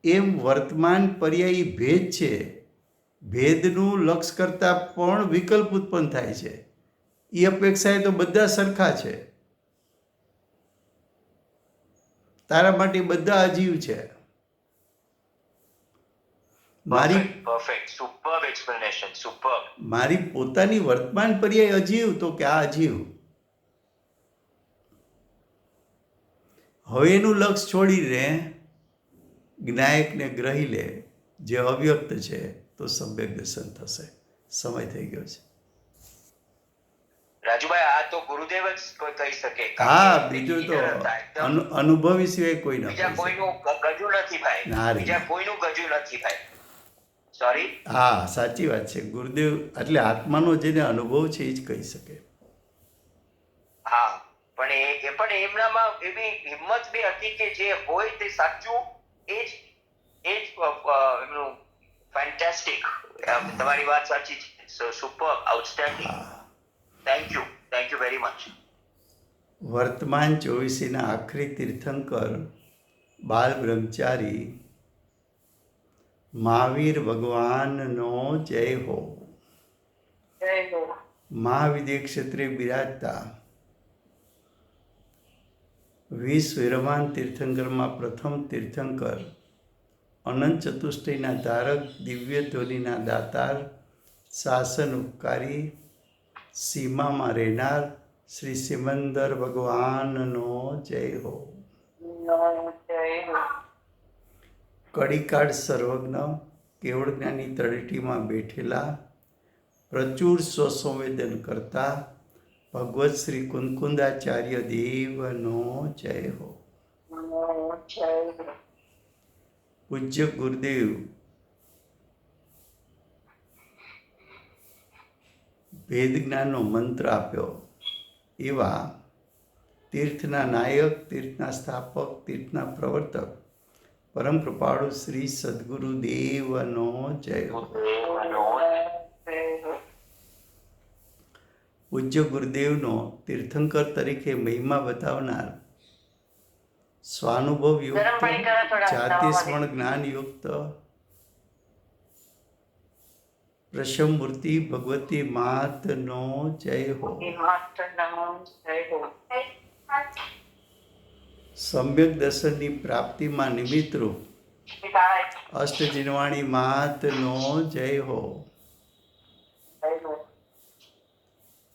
એમ વર્તમાન પર્યાયી ભેદ છે, ભેદનું લક્ષ કરતાં પણ વિકલ્પ ઉત્પન્ન થાય છે. એ અપેક્ષાએ તો બધા સરખા છે. તારા માટે બધા અજીવ છે. Perfect. Superb explanation. Superb. મારી પોતાની વર્તમાન પર્યાય અજીવ તો કે આ અજીવ. હવે એનું લક્ષ છોડીને જ્ઞાયકને ગ્રહી લે જે અવ્યક્ત છે તો સમ્યક દર્શન થશે. સમય થઈ ગયો છે. રાજુભાઈ, આ તો ગુરુદેવ જ કોઈ કહી શકે. હા, બીજું તો અનુભવી સિવાય કોઈ ન બીજા કહી શકે. કોઈનું ગજુ નથી ભાઈ. ના રે. બીજા કોઈનું ગજુ નથી ભાઈ. સોરી. હા, સાચી વાત છે. ગુરુદેવ એટલે આત્માનો જેને અનુભવ છે એ જ કહી શકે. હા, પણ એ પણ એમનામાં એવી હિંમત બી હતી કે જે હોય તે સાચું એ જ એમનું ફેન્ટાસ્ટિક. તમારી વાત સાચી છે. Super, outstanding. Thank you very much. વર્તમાન ચોવીસીના આખરી તીર્થંકર બાલ બ્રહ્મચારી મહાવીર ભગવાનનો જય હો. મહાવિદ્ય ક્ષેત્રે બિરાજતા 20 વિરમાન તીર્થંકરમાં પ્રથમ તીર્થંકર, અનંત ચતુષ્ટયના ધારક, દિવ્ય ધ્વનિના દાતાર, શાસન ઉપકારી, સીમામાં રહેનાર શ્રી સિમંદર ભગવાનનો જય હો. કડીકાળ સર્વજ્ઞ કેવળ જ્ઞાની તળેટીમાં બેઠેલા પ્રચુર સ્વસંવેદન કરતા ભગવત શ્રી કુંકુંદાચાર્ય દેવનો જય હો. પૂજ્ય ગુરુદેવ ભેદ જ્ઞાનનો મંત્ર આપ્યો એવા તીર્થના નાયક, તીર્થના સ્થાપક, તીર્થના પ્રવર્તક પરમ કૃપાળુ શ્રી સદગુરુ દેવનો જય હો. પૂજ્ય ગુરુદેવનો તીર્થંકર તરીકે મહિમા બતાવનાર સ્વાનુભવ યુક્ત, જાતિ સ્મરણ જ્ઞાન યુક્ત પ્રશમમૂર્તિ ભગવતી માતનો જય હો. સમ્યક દર્શનની પ્રાપ્તિમાં નિમિત્તરૂપ અષ્ટજીનવાણી માતનો જય હો.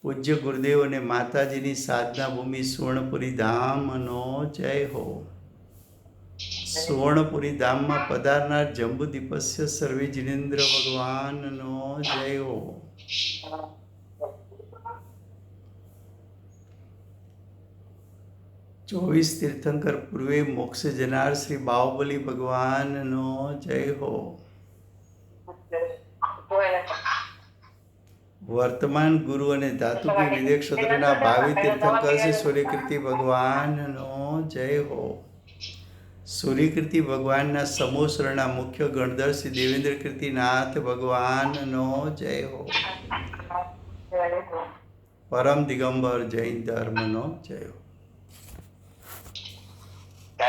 પૂજ્ય ગુરુદેવ અને માતાજીની સાધના ભૂમિ સુવર્ણપુરી ધામનો જય હો. સુવર્ણપુરી ધામમાં પધારનાર જંબુદીપસ્ય સર્વે જિનેન્દ્ર ભગવાનનો જય હો. 24 તીર્થંકર પૂર્વે મોક્ષ જનાર શ્રી બાહુબલી ભગવાનનો જય હો. વર્તમાન ગુરુ અને ધાતુકી વિદેહ ક્ષેત્રના ભાવિ તીર્થંકર શ્રી સૂર્યકીર્તિ ભગવાનનો જય હો. સૂર્યકીર્તિ ભગવાનના સમૂહના મુખ્ય ગણધર શ્રી દેવેન્દ્ર કીર્તિનાથ ભગવાનનો જય હો. પરમ દિગંબર જૈન ધર્મનો જય હો.